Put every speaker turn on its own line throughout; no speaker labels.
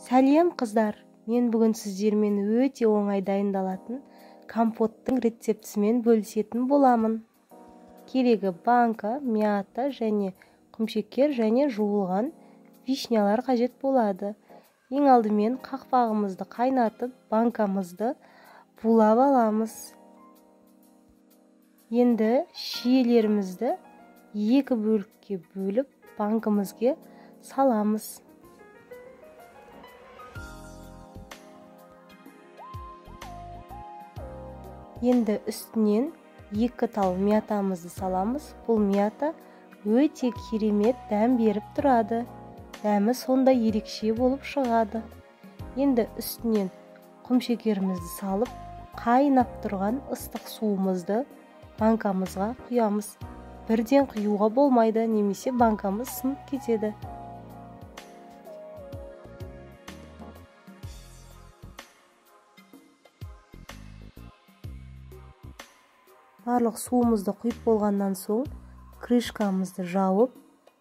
Сәлем қыздар, мен бүгін сіздермен өте оңай дайындалатын компоттың рецептісімен бөлісетін боламын. Керегі банка, мята және құмшекер және жуылған вишнялар қажет болады. Ең алдымен қақпағымызды қайнатып, банкамызды булап аламыз. Енді шиелерімізді екі бөлікке бөліп, банкамызға саламыз. Енді үстінен екі тал мятамызды саламыз. Бұл мята өте керемет дәм беріп тұрады. Дәмі сонда ерекше болып шығады. Енді үстінен құмшекерімізді салып, қайнап тұрған ыстық суымызды банкамызға құямыз. Бірден құюға болмайды, немесе банкамыз сынып кетеді. Барлық суымызды құйып болғаннан соң, крышкамызды жауып,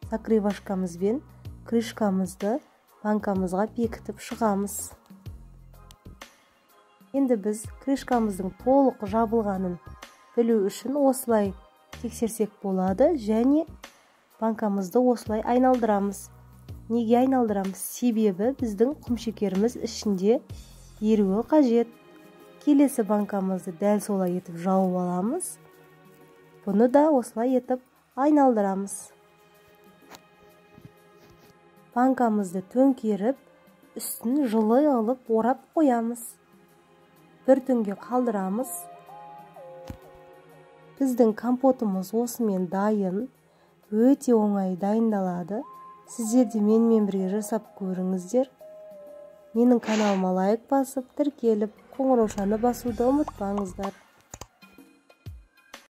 закрывашкамызбен крышкамызды банкамызға бекітіп шығамыз. Енді біз крышкамыздың толық жабылғанын білу үшін осылай тексерсек болады, және банкамызды осылай айналдырамыз. Неге айналдырамыз? Себебі біздің құмшекеріміз ішінде еруі қажет. Келесі банкамызды дәл солай етіп жауып аламыз. Бұны да осылай етіп айналдырамыз. Банкамызды төңкеріп, үстін жылы алып орап қоямыз. Бір түнге қалдырамыз. Біздің компотымыз осымен дайын, өте оңай дайындалады. Сіздер де менімен бірге жасап көріңіздер. Менің каналыма лайк басып, тіркеліп, қоңыраушаны басуды ұмытпаңыздар.